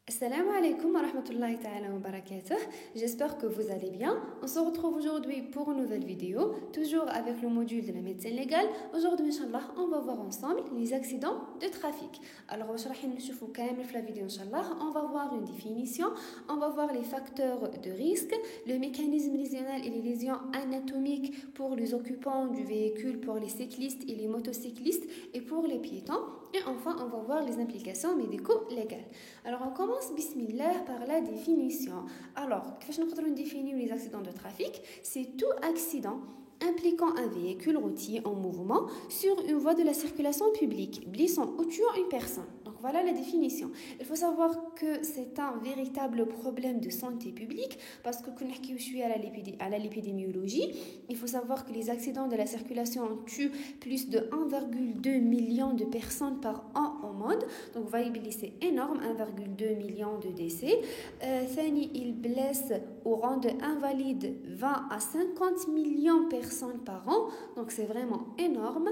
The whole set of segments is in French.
Assalamu alaikum wa rahmatullahi ta'ala wa barakatuh. J'espère que vous allez bien. On se retrouve aujourd'hui pour une nouvelle vidéo, toujours avec le module de la médecine légale. Aujourd'hui, Inch'Allah, on va voir ensemble les accidents de trafic. Alors, la vidéo, Inch'Allah, on va voir une définition, on va voir les facteurs de risque, le mécanisme lésionnel et les lésions anatomiques pour les occupants du véhicule, pour les cyclistes et les motocyclistes et pour les piétons. Et enfin, on va voir les implications médico-légales. Alors, on commence, bismillah, par la définition. Alors, qu'est-ce que nous définir les accidents de trafic? C'est tout accident impliquant un véhicule routier en mouvement sur une voie de la circulation publique, blessant ou tuant une personne. Donc voilà la définition. Il faut savoir que c'est un véritable problème de santé publique parce que quand je suis à l'épidémiologie, il faut savoir que les accidents de la circulation tuent plus de 1,2 million de personnes par an au monde. Donc vous voyez, c'est énorme, 1,2 million de décès. Thani, il blesse ou rend invalide 20 à 50 millions de personnes par an, donc c'est vraiment énorme.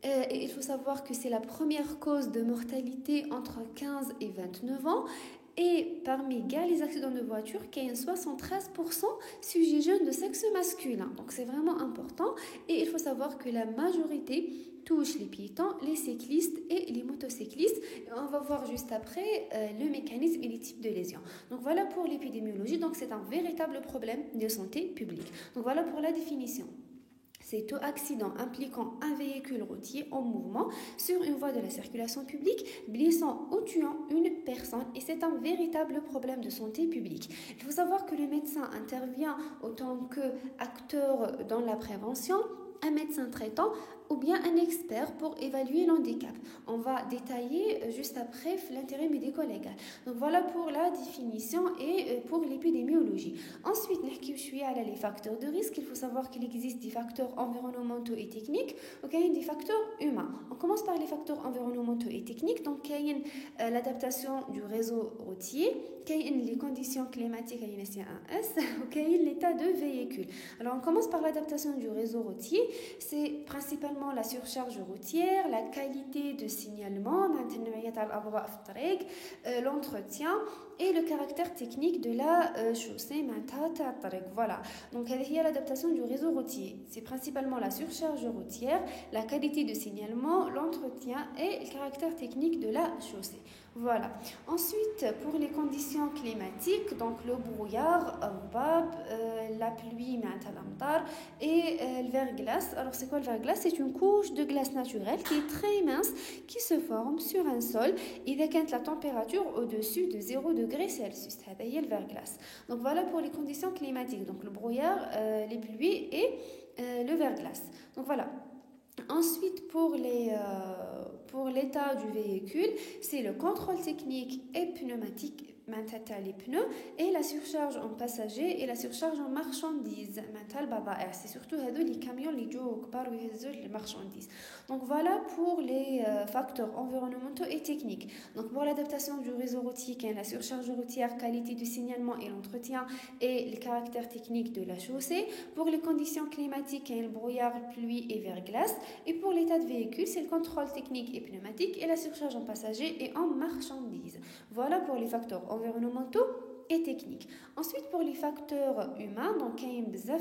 Et il faut savoir que c'est la première cause de mortalité entre 15 et 29 ans. Et parmi les accidents de voiture, il y a 73% sujets jeunes de sexe masculin. Donc c'est vraiment important. Et il faut savoir que la majorité touche les piétons, les cyclistes et les motocyclistes. Et on va voir juste après le mécanisme et les types de lésions. Donc voilà pour l'épidémiologie. Donc c'est un véritable problème de santé publique. Donc voilà pour la définition. C'est tout accident impliquant un véhicule routier en mouvement sur une voie de la circulation publique, blessant ou tuant une personne, et c'est un véritable problème de santé publique. Il faut savoir que le médecin intervient autant qu'acteur dans la prévention, un médecin traitant ou bien un expert pour évaluer l'handicap. On va détailler juste après l'intérêt médico-légal. Donc voilà pour la définition et pour l'épidémiologie. Ensuite, les facteurs de risque. Il faut savoir qu'il existe des facteurs environnementaux et techniques, et des facteurs humains. On commence par les facteurs environnementaux et techniques. Donc, il y a l'adaptation du réseau routier, les conditions climatiques, l'état de véhicule. Alors, on commence par l'adaptation du réseau routier. C'est principalement la surcharge routière, la qualité de signalement, l'entretien et le caractère technique de la chaussée. Voilà. Donc, il y a l'adaptation du réseau routier. C'est principalement la surcharge routière, la qualité de signalement, l'entretien et le caractère technique de la chaussée. Voilà. Ensuite, pour les conditions climatiques, donc le brouillard, la pluie, et le verglas. Alors, c'est quoi le verglas? C'est une couche de glace naturelle qui est très mince, qui se forme sur un sol et quand la température au-dessus de 0 degré Celsius. C'est le verglas. Donc, voilà pour les conditions climatiques. Donc, le brouillard, les pluies et le verglas. Donc, voilà. Ensuite, pour l'état du véhicule, c'est le contrôle technique et pneumatique, les pneus, et la surcharge en passagers et la surcharge en marchandises. C'est surtout les camions les marchandises. Donc voilà pour les facteurs environnementaux et techniques. Donc pour l'adaptation du réseau routier, la surcharge routière, qualité du signalement et l'entretien et le caractère technique de la chaussée. Pour les conditions climatiques, le brouillard, pluie et verglas. Et pour l'état de véhicule, c'est le contrôle technique et pneumatique et la surcharge en passagers et en marchandises. Voilà pour les facteurs environnementaux et techniques. Ensuite, pour les facteurs humains, donc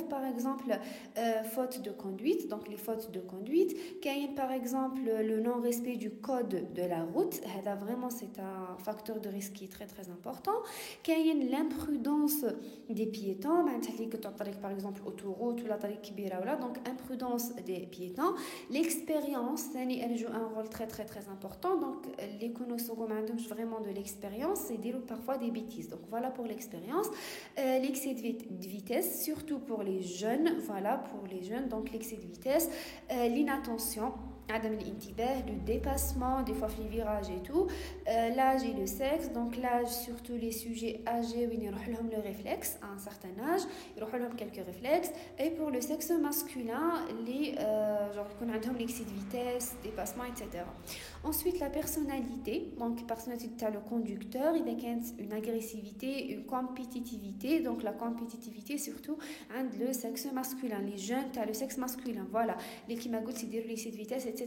par exemple faute de conduite, donc les fautes de conduite, par exemple le non-respect du code de la route, vraiment c'est un facteur de risque qui est très très important. L'imprudence des piétons, par exemple autoroute ou la donc imprudence des piétons. L'expérience, elle joue un rôle très très très important. Donc les konosogom vraiment de l'expérience et parfois des bêtises. Donc voilà pour l'expérience. L'excès de vitesse, surtout pour les jeunes. Voilà pour les jeunes. Donc l'excès de vitesse, l'inattention, le dépassement, des fois les virages et tout, l'âge et le sexe. Donc l'âge, surtout les sujets âgés, ils ont le réflexe à un certain âge, ils ont quelques réflexes. Et pour le sexe masculin, l'excès de vitesse, dépassement, etc. Ensuite, la personnalité. Donc personnalité, tu as le conducteur, il y a une agressivité, une compétitivité. Donc la compétitivité, surtout le sexe masculin. Les jeunes, tu as le sexe masculin. Voilà. Les kimagout, c'est dire l'excès de vitesse, etc.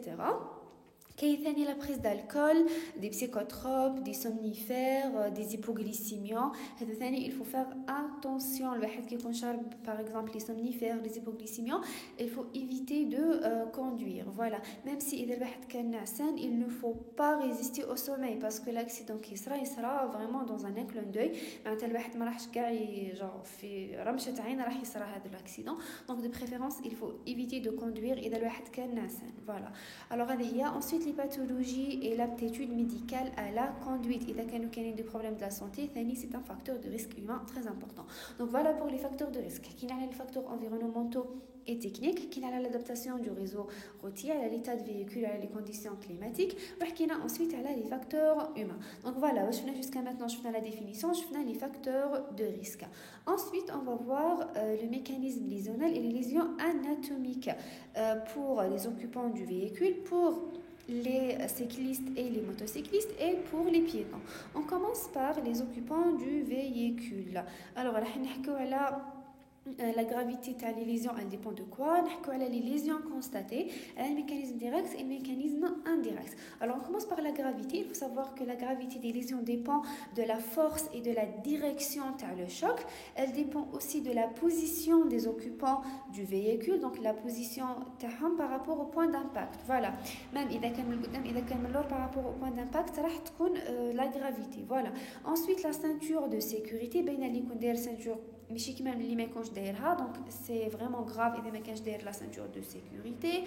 كاين la prise d'alcool, des psychotropes, des somnifères, des hypoglycémiants. هذا ثاني il faut faire attention. الواحد كي يكون شارب par exemple les somnifères, les hypoglycémiants, il faut éviter de conduire. Voilà, même si إذا الواحد كان نعسان, il ne faut pas résister au sommeil parce que l'accident qui sera vraiment dans un clin d'œil. معناتها الواحد ما راحش كاع genre في رمشة عين راح يصرى هذا l'accident. Donc de préférence il faut éviter de conduire إذا الواحد كان نعسان. Voilà. Alors هذه هي. Ensuite les pathologies et l'aptitude médicale à la conduite. إذا كانوا كاينين des problèmes de la santé, ثاني c'est un facteur de risque humain très important. Donc voilà pour les facteurs de risque. كاين على les facteurs environnementaux et techniques, كاين على l'adaptation du réseau routier, à l'état de véhicule, à les conditions climatiques. وحكينا ensuite على les facteurs humains. Donc voilà, شفنا jusqu'à maintenant, شفنا la définition, شفنا les facteurs de risque. Ensuite, on va voir le mécanisme lésionnel et les lésions anatomiques pour les occupants du véhicule, pour les cyclistes et les motocyclistes et pour les piétons. On commence par les occupants du véhicule. Alors, راح نحكيو على la gravité des lésions, elle dépend de quoi? On a les lésions constatées, un mécanisme direct et un mécanisme indirect. Alors on commence par la gravité. Il faut savoir que la gravité des lésions dépend de la force et de la direction dans le choc. Elle dépend aussi de la position des occupants du véhicule, donc la position par rapport au point d'impact. Voilà. Même par rapport au point d'impact, ça va la gravité. Voilà. Ensuite, la ceinture de sécurité, ceinture ماشي كيما اللي ما يكونش دايرها, donc c'est vraiment grave اذا ما كانش داير la ceinture de sécurité.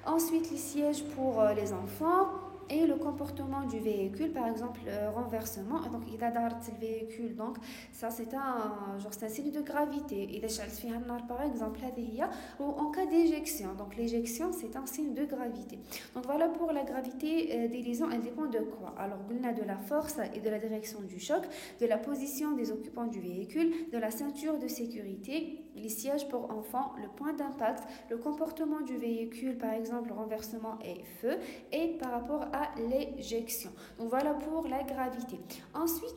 Ensuite les sièges pour les enfants et le comportement du véhicule, par exemple renversement. Donc إذا دارت le véhicule, donc ça c'est un signe de gravité. إذا شعلت فيها النار par exemple, هذه هي. Ou en cas d'éjection, donc l'éjection c'est un signe de gravité. Donc voilà pour la gravité des lésions, elle dépend de quoi? Alors قلنا de la force et de la direction du choc, de la position des occupants du véhicule, de la ceinture de sécurité, les sièges pour enfants, le point d'impact, le comportement du véhicule, par exemple renversement et feu, et par rapport à l'éjection. Donc voilà pour la gravité. Ensuite,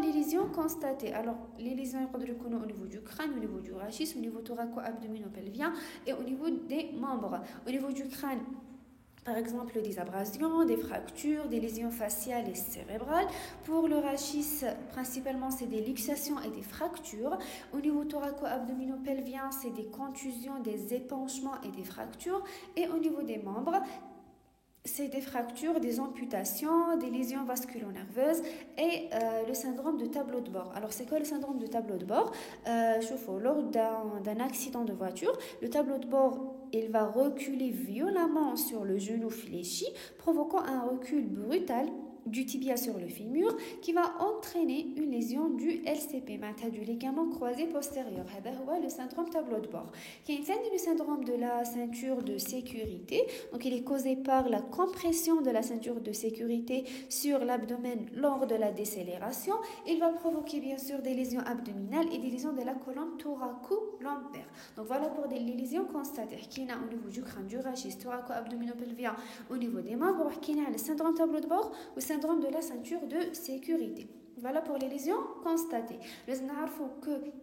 les lésions constatées. Alors, les lésions au niveau du crâne, au niveau du rachis, au niveau thoraco-abdominopelvien et au niveau des membres. Au niveau du crâne, par exemple des abrasions, des fractures, des lésions faciales et cérébrales. Pour le rachis, principalement, c'est des luxations et des fractures. Au niveau thoraco-abdominopelvien, c'est des contusions, des épanchements et des fractures. Et au niveau des membres, c'est des fractures, des amputations, des lésions vasculo-nerveuses et le syndrome de tableau de bord. Alors, c'est quoi le syndrome de tableau de bord? Lors d'un accident de voiture, le tableau de bord, il va reculer violemment sur le genou fléchi, provoquant un recul brutal du tibia sur le fémur qui va entraîner une lésion du LCP, du ligament croisé postérieur. C'est le syndrome tableau de bord. Il y a le syndrome de la ceinture de sécurité. Donc, il est causé par la compression de la ceinture de sécurité sur l'abdomen lors de la décélération. Il va provoquer bien sûr des lésions abdominales et des lésions de la colonne thoraco-lombaire. Donc, voilà pour les lésions constatées. Il y a au niveau du crâne, du rachis, thoraco-abdominopelvien, au niveau des membres. Il y a le syndrome tableau de bord ou syndrome de la ceinture de sécurité. Voilà pour les lésions constatées. Nous savons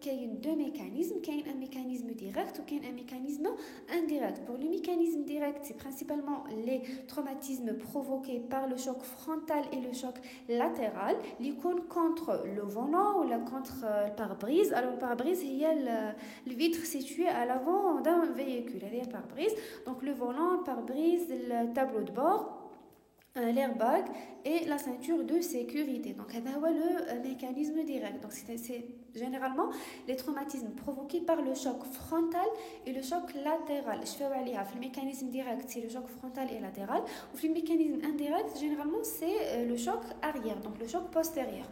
qu'il y a deux mécanismes. Il y a un mécanisme direct ou un mécanisme indirect. Pour le mécanisme direct, c'est principalement les traumatismes provoqués par le choc frontal et le choc latéral. L'icône contre le volant ou contre le pare-brise. Alors, le pare-brise, il y a le vitre situé à l'avant d'un véhicule. Il y a le pare-brise. Donc, le volant, le pare-brise, le tableau de bord, l'airbag et la ceinture de sécurité. Donc, c'est le mécanisme direct. Donc, c'est généralement les traumatismes provoqués par le choc frontal et le choc latéral. Le mécanisme direct, c'est le choc frontal et latéral. Ou le mécanisme indirect, généralement, c'est le choc arrière, donc le choc postérieur.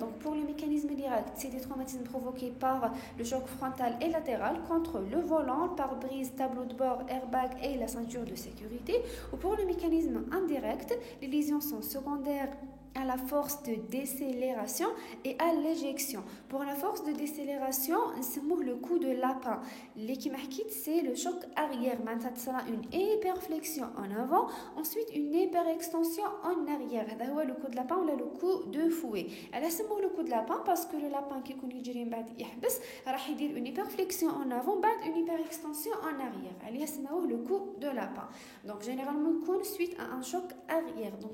Donc, pour le mécanisme direct, c'est des traumatismes provoqués par le choc frontal et latéral contre le volant, pare-brise, tableau de bord, airbag et la ceinture de sécurité. Ou pour le mécanisme indirect, les lésions sont secondaires à la force de décélération et à l'éjection. Pour la force de décélération, c'est le coup de lapin. C'est le choc arrière. Maintenant, ça sera une hyperflexion en avant, ensuite une hyperextension en arrière. C'est le coup de lapin ou le coup de fouet. Elle a le coup de lapin parce que le lapin qui connaît une hyperflexion en avant, une hyperextension en arrière. Elle a le coup de lapin. Donc généralement, suite à un choc arrière. Donc,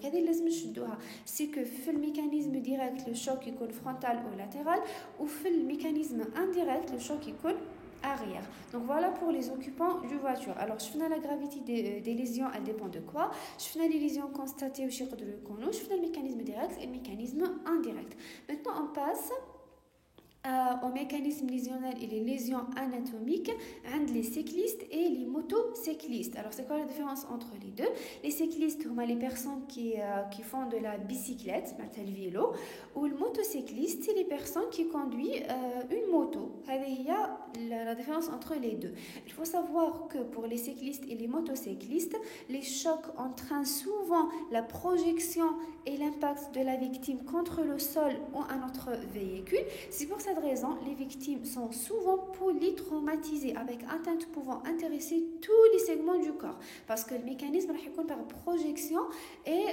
c'est que في le mécanisme direct le choc يكون frontal ou latéral ou في le mécanisme indirect le choc يكون arrière. Donc voilà pour les occupants du voiture. Alors je fais la gravité des lésions, elle dépend de quoi? Je fais les lésions constatées ou je fais le mécanisme direct et le mécanisme indirect. Maintenant on passe au mécanisme lésionnel et les lésions anatomiques entre les cyclistes et les motocyclistes. Alors c'est quoi la différence entre les deux? Les cyclistes sont les personnes qui font de la bicyclette, le vélo, ou le motocycliste, c'est les personnes qui conduisent une moto. Il y a la différence entre les deux. Il faut savoir que pour les cyclistes et les motocyclistes, les chocs entraînent souvent la projection et l'impact de la victime contre le sol ou un autre véhicule. C'est pour cette raison, les victimes sont souvent polytraumatisées avec atteinte pouvant intéresser tous les segments du corps parce que le mécanisme est par projection et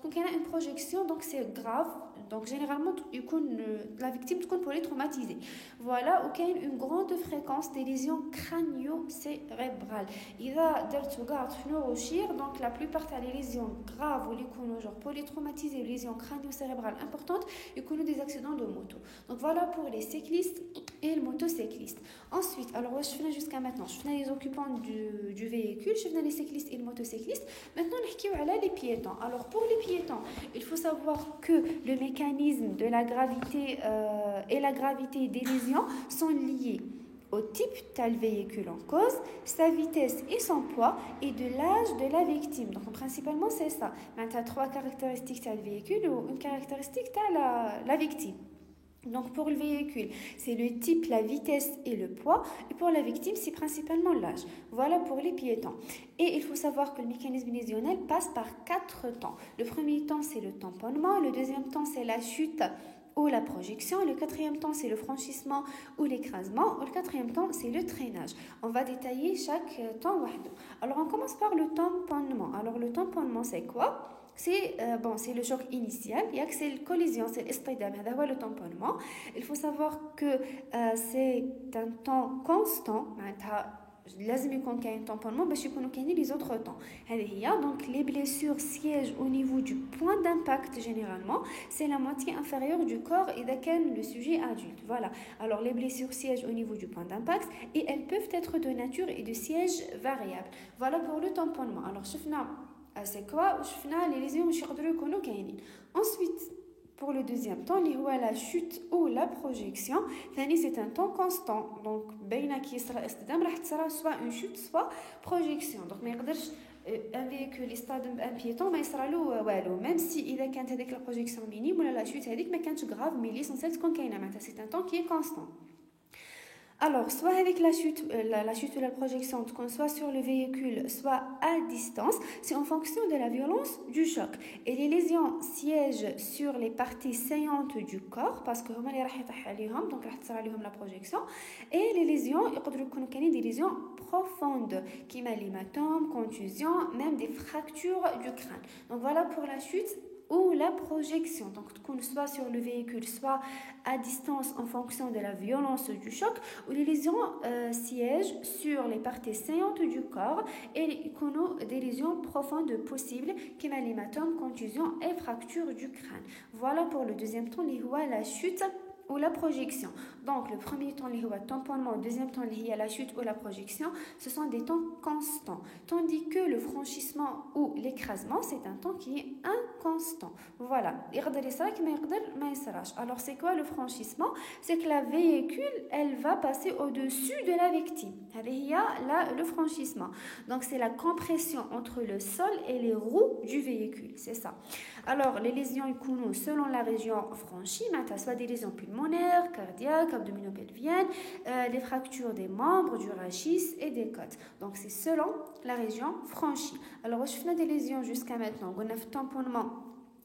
quand il y a une projection, donc c'est grave. Donc généralement, la victime est polytraumatisée. Voilà, où il y a une grande fréquence des lésions crânio-cérébrales. Il a donc la plupart des lésions graves ou les polytraumatisées, lésions crânio-cérébrales importantes, ils connaissent des accidents de moto. Donc voilà pour les cyclistes et le motocycliste. Ensuite, alors je fais jusqu'à maintenant, je fais les occupants du véhicule, je fais les cyclistes et le motocycliste. Maintenant, on va les piétons. Alors pour les piétons, il faut savoir que le mécanisme de la gravité et la gravité des lésions sont liés au type tel véhicule en cause, sa vitesse et son poids et de l'âge de la victime. Donc principalement c'est ça. Tu as 3 caractéristiques tel véhicule ou une caractéristique tel la victime. Donc pour le véhicule, c'est le type, la vitesse et le poids. Et pour la victime, c'est principalement l'âge. Voilà pour les piétons. Et il faut savoir que le mécanisme lésionnel passe par 4 temps. Le premier temps, c'est le tamponnement. Le deuxième temps, c'est la chute ou la projection. Le quatrième temps, c'est le franchissement ou l'écrasement. Ou le quatrième temps, c'est le traînage. On va détailler chaque temps. Alors on commence par le tamponnement. Alors le tamponnement, c'est quoi? C'est le choc initial, c'est la collision, c'est l'istidam, c'est le tamponnement. Il faut savoir que c'est un temps constant. لازم يكون كاين tamponnement باش يكونوا كاينين les autres temps. Donc les blessures siègent au niveau du point d'impact généralement, c'est la moitié inférieure du corps et d'auquel le sujet adulte. Voilà. Alors les blessures siègent au niveau du point d'impact et elles peuvent être de nature et de siège variable. Voilà pour le tamponnement. Alors c'est quoi? Les lésions ensuite, pour le deuxième temps, la chute ou la projection, c'est un temps constant. Donc, soit une chute, soit projection. Donc, un véhicule, un piéton, même si il a la projection minime ou la chute, c'est grave, mais l'essentiel, c'est un temps qui est constant. Alors, soit avec la chute ou la projection, soit sur le véhicule, soit à distance, c'est en fonction de la violence du choc. Et les lésions siègent sur les parties saillantes du corps, parce que donc la projection. Et les lésions, il y a des lésions profondes, qui m'a l'hématome, contusion, même des fractures du crâne. Donc voilà pour la chute ou la projection, donc soit sur le véhicule, soit à distance en fonction de la violence du choc, où les lésions siègent sur les parties saillantes du corps et des lésions profondes possibles, qui sont l'hématome, contusion et fracture du crâne. Voilà pour le deuxième temps, la chute ou la projection. Donc le premier temps, le tamponnement, le deuxième temps, la chute ou la projection, ce sont des temps constants. Tandis que le franchissement ou l'écrasement, c'est un temps qui est inconstant. Voilà. Alors c'est quoi le franchissement? C'est que la véhicule, elle va passer au-dessus de la victime. Il y a là le franchissement. Donc c'est la compression entre le sol et les roues du véhicule. C'est ça. Alors les lésions selon la région franchie, soit des lésions pulmonaires, pulmonaires, cardiaques, abdominopelviennes, les fractures des membres, du rachis et des côtes. Donc c'est selon la région franchie. Alors je fais des lésions jusqu'à maintenant. On a fait tamponnement.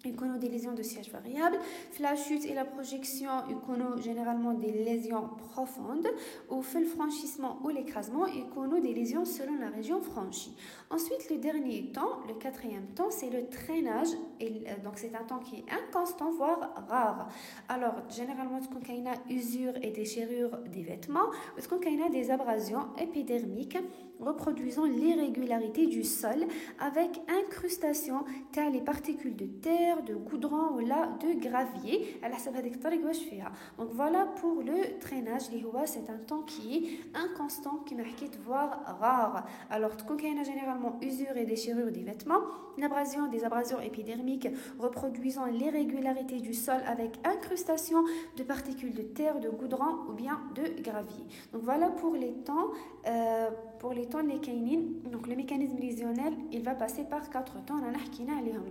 Il connaît des lésions de siège variable. La chute et la projection, il connaît généralement des lésions profondes. Ou fait le franchissement ou l'écrasement, il connaît des lésions selon la région franchie. Ensuite, le dernier temps, le quatrième temps, c'est le traînage. Et, donc, c'est un temps qui est inconstant, voire rare. Alors, généralement, quand il y a usure et déchirure des vêtements, quand il y a des abrasions épidermiques reproduisant l'irrégularité du sol avec incrustation telles les particules de terre, de goudron ou là de gravier. Donc voilà pour le traînage. C'est un temps qui est inconstant, qui marque voire rare. Alors quand il y a généralement usure et déchirure des vêtements, des abrasions épidermiques reproduisant l'irrégularité du sol avec incrustation de particules de terre, de goudron ou bien de gravier. Donc voilà pour les temps les kainines. Donc le mécanisme lésionnel, il va passer par 4 temps. On a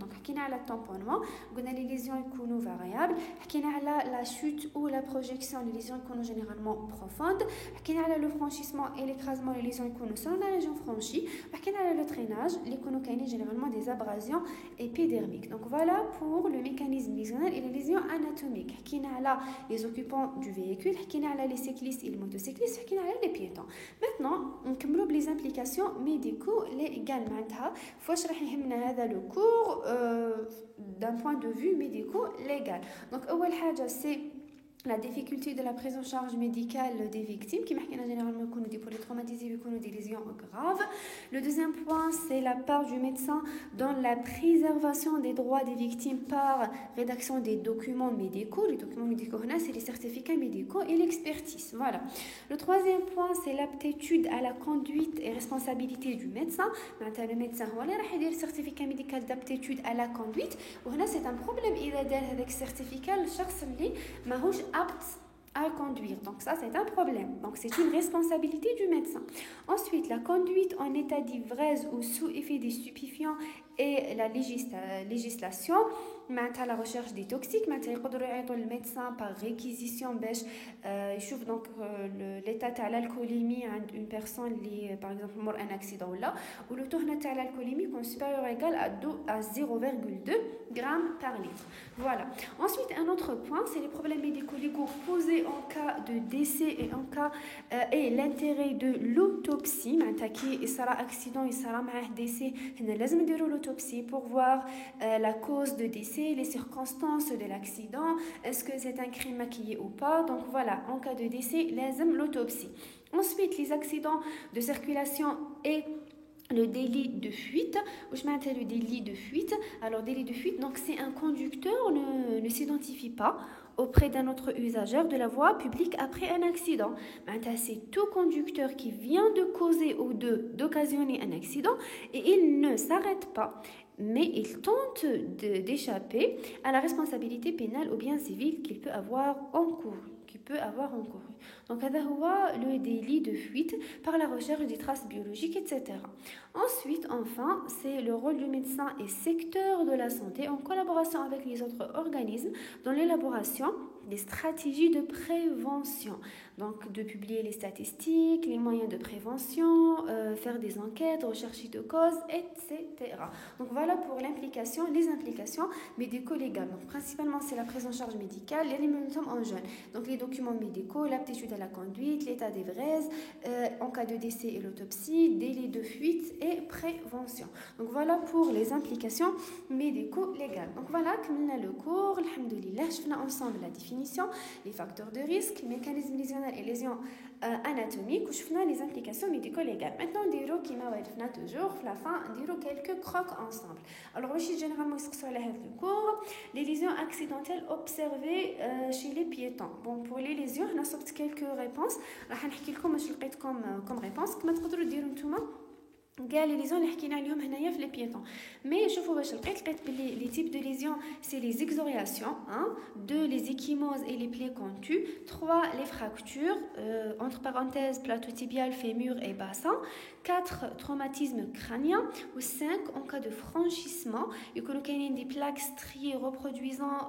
donc حكينا على الtamponnement, قلنا les lésions يكونوا variables, حكينا على la chute ou la projection, les lésions يكونوا généralement profondes, حكينا على le franchissement et l'écrasement, les lésions يكونوا selon la région franchie, حكينا على le traînage, les يكونوا كاينين généralement des abrasions épidermiques. Donc voilà pour le mécanisme lésionnel et les lésions anatomiques. حكينا على les occupants du véhicule, حكينا على les cyclistes et les motocyclistes, حكينا على les piétons. Maintenant, نكملوا les implications médicaux légales. معناتها فواش راح يهمنا هذا le cours d'un point de vue médico-légal. Donc أول حاجة c'est la difficulté de la prise en charge médicale des victimes qui marquent généralement des polytraumatisés, des lésions graves. Le deuxième point, c'est la part du médecin dans la préservation des droits des victimes par rédaction des documents médicaux. Les documents médicaux, c'est les certificats médicaux et l'expertise. Voilà. Le troisième point, c'est l'aptitude à la conduite et responsabilité du médecin. Le médecin, il a le certificat médical d'aptitude à la conduite. C'est un problème. Il a avec certificat, le chercheur marouche apte à conduire. Donc ça, c'est un problème. Donc c'est une responsabilité du médecin. Ensuite, la conduite en état d'ivresse ou sous effet des stupéfiants et la législation. معناتها la recherche des toxiques معناتها يقدروا يعيطوا للميدسان par réquisition باش يشوف donc l'état تاع l'alcoolémie عند une personne اللي par exemple مر un accident ولا le taux تاع l'alcoolémie est supérieur ou égal à 0,2 grammes par litre. Voilà. Ensuite, un autre point, c'est les problèmes médico-légaux posés en cas de décès et en cas et l'intérêt de l'autopsie. معناتها كي يصرا accident يصرا معاه décès هنا لازم نديروا l'autopsie pour voir la cause de décès, les circonstances de l'accident, est-ce que c'est un crime maquillé ou pas. Donc voilà, en cas de décès, لازم l'autopsie. Ensuite, les accidents de circulation et le délit de fuite. Je m'appelle le délit de fuite. Alors, délit de fuite, donc c'est un conducteur ne s'identifie pas auprès d'un autre usageur de la voie publique après un accident. C'est tout conducteur qui vient de causer ou d'occasionner un accident et il ne s'arrête pas, mais il tente d'échapper à la responsabilité pénale ou bien civile qu'il peut avoir encouru. Donc, le délit de fuite par la recherche des traces biologiques, etc. Ensuite, enfin, c'est le rôle du médecin et secteur de la santé en collaboration avec les autres organismes dans l'élaboration des stratégies de prévention. Donc, de publier les statistiques, les moyens de prévention, faire des enquêtes, rechercher de causes, etc. Donc, voilà pour les implications médico-légales. Donc, principalement, c'est la prise en charge médicale, l'élimination en jeune. Donc, les documents médicaux, l'aptitude à la conduite, l'état d'ivresse, en cas de décès et l'autopsie, délit de fuite et prévention. Donc, voilà pour les implications médico-légales. Donc, voilà, comme on a le cours, alhamdoulilah, je fais ensemble la définition, les facteurs de risque, les mécanismes lésionnels et lésions anatomiques, où je fais les implications médico-légales. Maintenant, on dira qui m'a toujours, à la fin, on dira quelques crocs ensemble. Alors, aussi, généralement, ce que soit le cours, les lésions accidentelles observées chez les piétons. Bon, pour les lésions, on a sorti quelques réponses. راح نحكي لكم اش لقيت comme réponse كما تقدروا ديروا نتوما كاع لي ليزون اللي حكينا عليهم هنايا في لي بيتون. مي شوفوا باش لقيت بلي لي تيب دو ليزيون سي لي زيكزورياسيون 2 les ecchymoses et les plaies contues, 3 les fractures entre parenthèses plateau tibial, fémur et bassin, 4 traumatismes crâniens ou 5 en cas de franchissement يكونوا كاينين des plaques striées reproduisant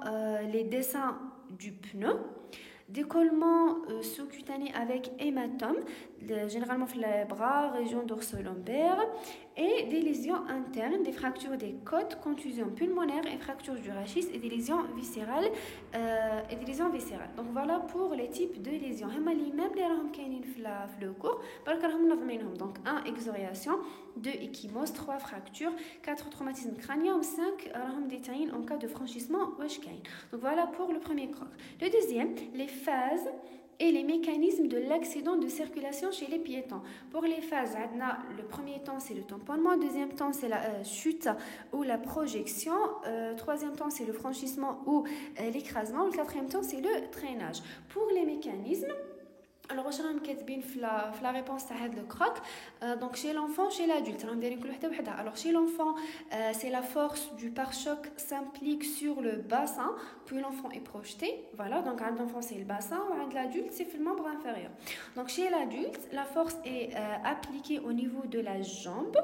les dessins du pneu. décollement sous-cutané avec hématome, généralement dans les bras, région dorso-lombaire, et des lésions internes, des fractures des côtes, contusions pulmonaires et fractures du rachis et des lésions viscérales. Donc voilà pour les types de lésions. هما اللي même اللي راهم كاينين في le cours برك راهم منظمينهم. Donc 1 exoriation, 2 ecchymose, 3 fractures, 4 traumatisme crânien, 5 راهم détaillés en cas de franchissement واش كاين. Donc voilà pour le premier croc. Le deuxième, les phases et les mécanismes de l'accident de circulation chez les piétons. Pour les phases, le premier temps c'est le tamponnement, deuxième temps c'est la chute ou la projection, troisième temps c'est le franchissement ou l'écrasement, le quatrième temps c'est le traînage. Pour les mécanismes, alors واش راهم كاتبين في la réponse تاع هذا le croc. Donc chez l'enfant, chez l'adulte راهم دايرين كل وحده وحده. Alors chez l'enfant, c'est la force du pare-choc s'implique sur le bassin puis l'enfant est projeté. Voilà, donc عند l'enfant c'est le bassin ou عند l'adulte c'est le membre inférieur. Donc chez l'adulte, la force est appliquée au niveau de la jambe.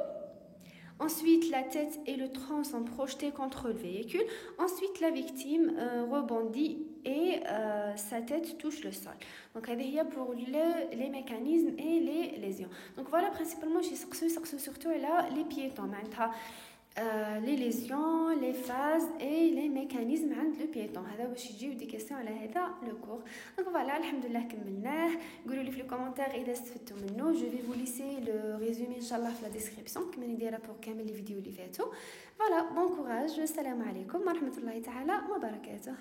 Ensuite, la tête et le tronc sont projetés contre le véhicule. Ensuite, la victime rebondit et sa tête touche le sol. Donc, il y a pour les mécanismes et les lésions. Donc, voilà principalement, j'ai surtout là les piétons. Les lésions, les phases et les mécanismes عند le piéton. هذا باش يجيو des questions على هذا le cours. Donc voilà, alhamdoulilah كملناه. قولوا لي في les commentaires إذا استفدتوا منه. Je vais vous laisser le résumé inchallah في la description كما نديرها pour كامل les vidéos اللي فاتوا. Voilà, bon courage. السلام عليكم ورحمة الله تعالى وبركاته.